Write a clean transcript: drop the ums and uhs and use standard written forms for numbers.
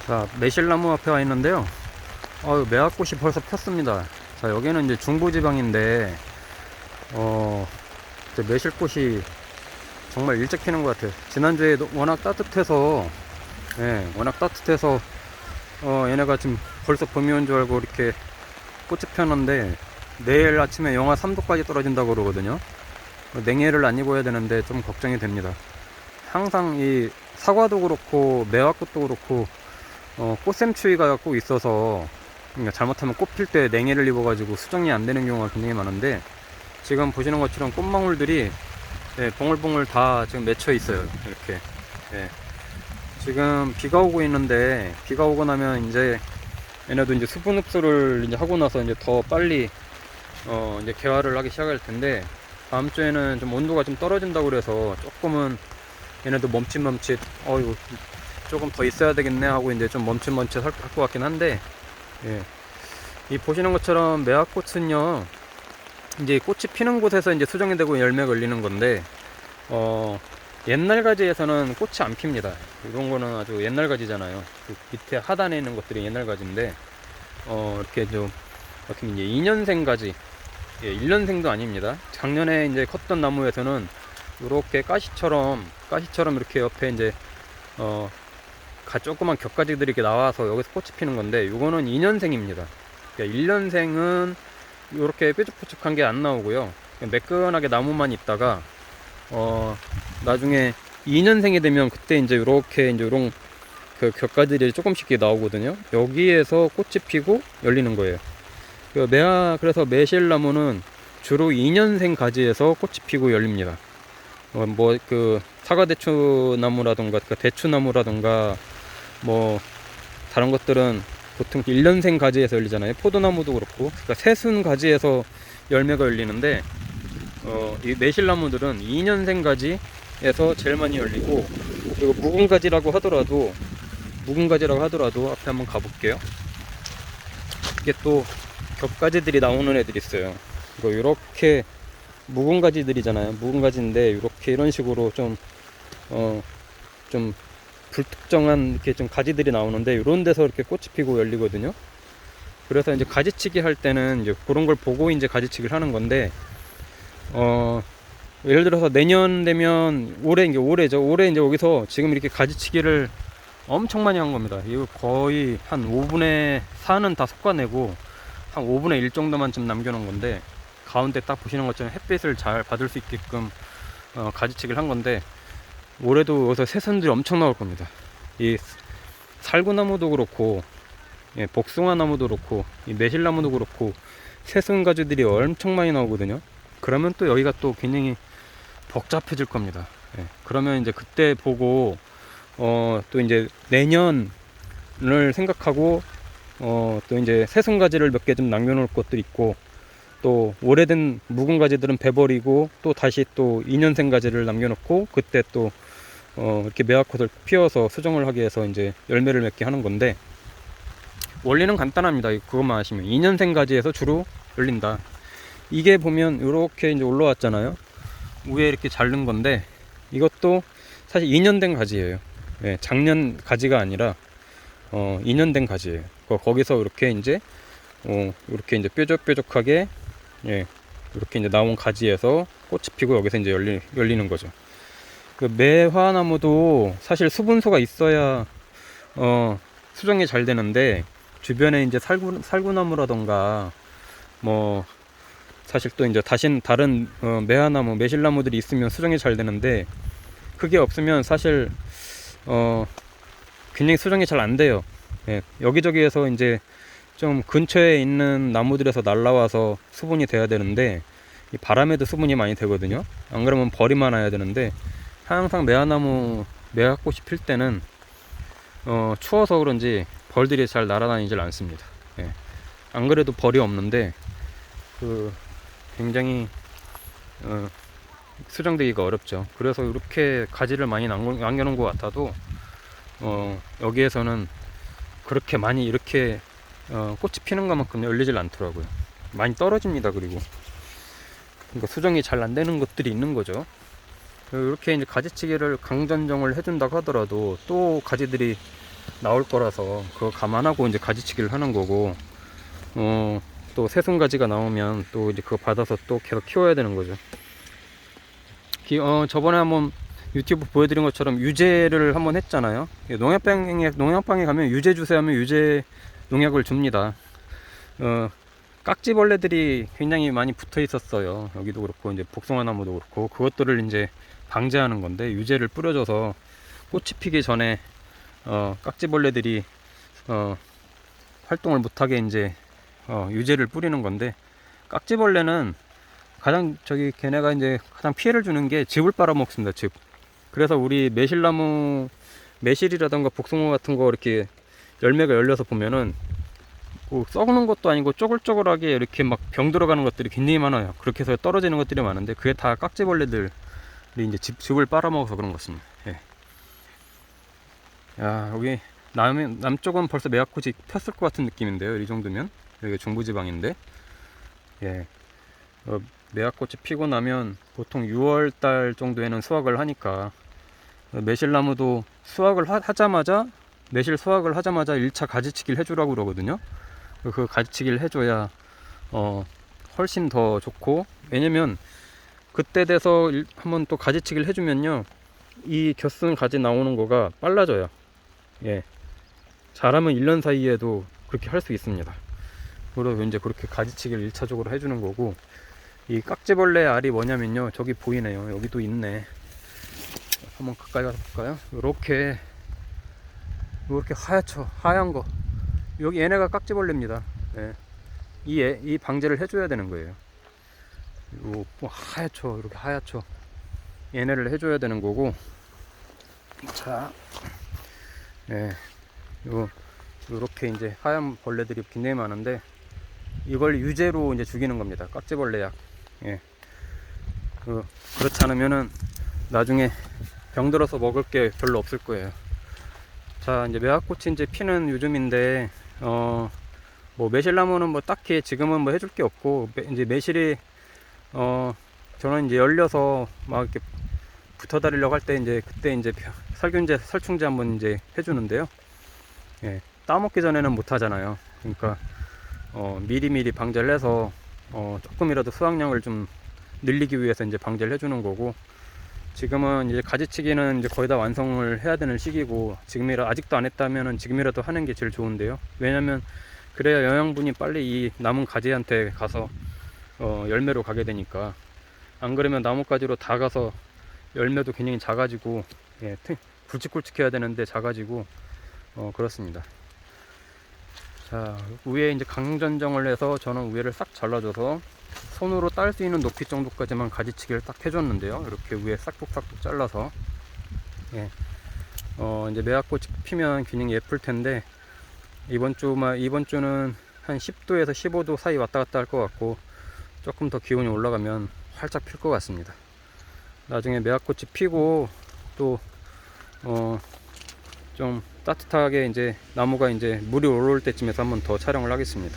자, 매실나무 앞에 와 있는데요. 매화꽃이 벌써 폈습니다. 자, 여기는 이제 중부지방인데, 이제 매실꽃이 정말 일찍 피는 것 같아요. 지난주에 워낙 따뜻해서, 워낙 따뜻해서, 얘네가 지금 벌써 봄이 온 줄 알고 이렇게 꽃이 폈는데, 내일 아침에 영하 3도까지 떨어진다고 그러거든요. 냉해를 안 입어야 되는데 좀 걱정이 됩니다. 항상 이 사과도 그렇고, 매화꽃도 그렇고, 꽃샘추위가 꼭 있어서, 그러니까 잘못하면 꽃 필 때 냉해를 입어가지고 수정이 안 되는 경우가 굉장히 많은데, 지금 보시는 것처럼 꽃망울들이 봉글봉글 다 지금 맺혀 있어요. 이렇게. 예. 지금 비가 오고 있는데, 비가 오고 나면 이제 얘네도 이제 수분 흡수를 이제 하고 나서 이제 더 빨리 이제 개화를 하기 시작할 텐데, 다음 주에는 좀 온도가 좀 떨어진다고 그래서 조금은 얘네도 멈칫멈칫 이거 조금 더 있어야 되겠네 하고 이제 좀 멈칫멈칫 할 것 같긴 한데, 예. 이 보시는 것처럼 매화꽃은요, 이제 꽃이 피는 곳에서 이제 수정이 되고 열매가 열리는 건데, 옛날 가지에서는 꽃이 안 핍니다. 이런 거는 아주 옛날 가지잖아요. 그 밑에 하단에 있는 것들이 옛날 가지인데, 이렇게 좀, 어떻게 이제 2년생 가지, 1년생도 아닙니다. 작년에 이제 컸던 나무에서는 이렇게 가시처럼 이렇게 옆에 이제, 조그만 격가지들이 이렇게 나와서 여기서 꽃이 피는 건데, 이거는 2년생입니다. 그러니까 1년생은 이렇게 뾰족뾰족한 게 안 나오고요. 매끈하게 나무만 있다가, 나중에 2년생이 되면 그때 이제 이렇게 이제 이런 그 격가지들이 조금씩 나오거든요. 여기에서 꽃이 피고 열리는 거예요. 그래서 매실나무는 주로 2년생 가지에서 꽃이 피고 열립니다. 사과대추나무라던가, 대추나무라던가, 다른 것들은 보통 1년생 가지에서 열리잖아요. 포도나무도 그렇고. 그러니까 새순 가지에서 열매가 열리는데, 이 매실나무들은 2년생 가지에서 제일 많이 열리고, 그리고 묵은 가지라고 하더라도 앞에 한번 가볼게요. 이게 또 겹가지들이 나오는 애들이 있어요. 이거 이렇게 묵은 가지들이잖아요. 묵은 가지인데 이렇게 이런 식으로 좀 불특정한 이렇게 좀 가지들이 나오는데, 이런 데서 이렇게 꽃이 피고 열리거든요. 그래서 이제 가지치기 할 때는 이제 그런 걸 보고 이제 가지치기를 하는 건데, 예를 들어서 내년 되면 올해 이제 여기서 지금 이렇게 가지치기를 엄청 많이 한 겁니다. 이거 거의 한 5분의 4는 다 솎아내고 한 5분의 1 정도만 좀 남겨놓은 건데, 가운데 딱 보시는 것처럼 햇빛을 잘 받을 수 있게끔 가지치기를 한 건데, 올해도 여기서 새순들이 엄청 나올 겁니다. 이 살구나무도 그렇고, 복숭아나무도 그렇고, 이 매실나무도 그렇고, 새순 가지들이 엄청 많이 나오거든요. 그러면 또 여기가 또 굉장히 복잡해질 겁니다. 그러면 이제 그때 보고 또 이제 내년을 생각하고 또 이제 새순 가지를 몇 개 좀 남겨놓을 것도 있고, 또 오래된 묵은 가지들은 베버리고 또 다시 또 2년생 가지를 남겨놓고, 그때 또 이렇게 매화꽃을 피워서 수정을 하기 위해서 이제 열매를 맺게 하는 건데, 원리는 간단합니다. 그것만 아시면 2년생 가지에서 주로 열린다. 이게 보면 이렇게 이제 올라왔잖아요. 위에 이렇게 자른 건데, 이것도 사실 2년 된 가지예요. 작년 가지가 아니라 2년 된 가지예요. 거기서 이렇게 이제 뾰족뾰족하게, 이렇게 이제 나온 가지에서 꽃이 피고 여기서 이제 열리는 거죠. 그 매화나무도 사실 수분소가 있어야 수정이 잘 되는데, 주변에 이제 살구나무라던가 사실 또 이제 다른 매화나무, 매실나무들이 있으면 수정이 잘 되는데, 그게 없으면 사실 굉장히 수정이 잘 안 돼요. 여기저기에서 이제 좀 근처에 있는 나무들에서 날라와서 수분이 돼야 되는데, 이 바람에도 수분이 많이 되거든요. 안 그러면 벌이 많아야 되는데, 항상 매화꽃이 필 때는 추워서 그런지 벌들이 잘 날아다니질 않습니다. 안 그래도 벌이 없는데 굉장히 수정되기가 어렵죠. 그래서 이렇게 가지를 많이 남겨놓은 것 같아도 여기에서는 그렇게 많이 이렇게 꽃이 피는 것만큼 열리질 않더라고요. 많이 떨어집니다. 그리고 그러니까 수정이 잘 안 되는 것들이 있는 거죠. 이렇게 이제 가지치기를 강전정을 해준다고 하더라도 또 가지들이 나올 거라서 그거 감안하고 이제 가지치기를 하는 거고, 또 새순가지가 나오면 또 이제 그거 받아서 또 계속 키워야 되는 거죠. 저번에 한번 유튜브 보여드린 것처럼 유제를 한번 했잖아요. 농약방에 가면 유제 주세요 하면 유제 농약을 줍니다. 깍지벌레들이 굉장히 많이 붙어 있었어요. 여기도 그렇고 이제 복숭아나무도 그렇고, 그것들을 이제 방제하는 건데, 유제를 뿌려줘서 꽃이 피기 전에 깍지벌레들이 활동을 못하게 이제 유제를 뿌리는 건데, 깍지벌레는 걔네가 이제 가장 피해를 주는 게 즙을 빨아먹습니다. 즙. 그래서 우리 매실나무, 매실이라던가 복숭아 같은 거 이렇게 열매가 열려서 보면은 뭐 썩는 것도 아니고 쪼글쪼글하게 이렇게 막 병 들어가는 것들이 굉장히 많아요. 그렇게 해서 떨어지는 것들이 많은데, 그게 다 깍지벌레들이 이제 즙을 빨아먹어서 그런 것 같습니다. 예. 야, 여기 남쪽은 벌써 매화꽃이 폈을 것 같은 느낌인데요. 이 정도면 여기 중부지방인데, 예, 매화꽃이 피고 나면 보통 6월달 정도에는 수확을 하니까, 매실나무도 매실 수확을 하자마자 1차 가지치기를 해주라고 그러거든요. 그 가지치기를 해줘야 훨씬 더 좋고, 왜냐면 그때 돼서 한번 또 가지치기를 해주면요, 이 겨쓴 가지 나오는 거가 빨라져요. 예, 잘하면 1년 사이에도 그렇게 할 수 있습니다. 그래서 이제 그렇게 가지치기를 1차적으로 해주는 거고, 이 깍지벌레 알이 뭐냐면요, 저기 보이네요. 여기도 있네. 한번 가까이 가서 볼까요? 이렇게 하얀 거, 여기 얘네가 깍지벌레입니다. 예. 이 방제를 해줘야 되는 거예요. 이렇게 하얗죠. 얘네를 해줘야 되는 거고, 자, 예, 요렇게 이제 하얀 벌레들이 굉장히 많은데, 이걸 유제로 이제 죽이는 겁니다. 깍지벌레 약. 예. 그렇지 않으면은 나중에 병들어서 먹을 게 별로 없을 거예요. 자, 이제 매화꽃이 이제 피는 요즘인데, 뭐 매실나무는 뭐 딱히 지금은 뭐 해줄 게 없고, 이제 매실이 저는 이제 열려서 막 이렇게 붙어 다니려고 할 때, 이제 그때 이제 살균제, 살충제 한번 이제 해주는데요. 예, 따먹기 전에는 못 하잖아요. 그러니까 미리미리 방제를 해서 조금이라도 수확량을 좀 늘리기 위해서 이제 방제를 해주는 거고, 지금은 이제 가지치기는 이제 거의 다 완성을 해야 되는 시기고, 아직도 안 했다면은 지금이라도 하는 게 제일 좋은데요. 왜냐면 그래야 영양분이 빨리 이 남은 가지한테 가서 열매로 가게 되니까. 안 그러면 나뭇가지로 다 가서 열매도 굉장히 작아지고, 예, 굵직굵직해야 되는데 작아지고, 그렇습니다. 자, 위에 이제 강전정을 해서 저는 위에를 싹 잘라줘서 손으로 딸 수 있는 높이 정도까지만 가지치기를 딱 해줬는데요. 이렇게 위에 싹둑싹둑 잘라서, 예, 이제 매화꽃이 피면 굉장히 예쁠 텐데, 이번 주는 한 10도에서 15도 사이 왔다 갔다 할 것 같고, 조금 더 기온이 올라가면 활짝 필 것 같습니다. 나중에 매화꽃이 피고 또 좀 따뜻하게 이제 나무가 이제 물이 올라올 때쯤에서 한번 더 촬영을 하겠습니다.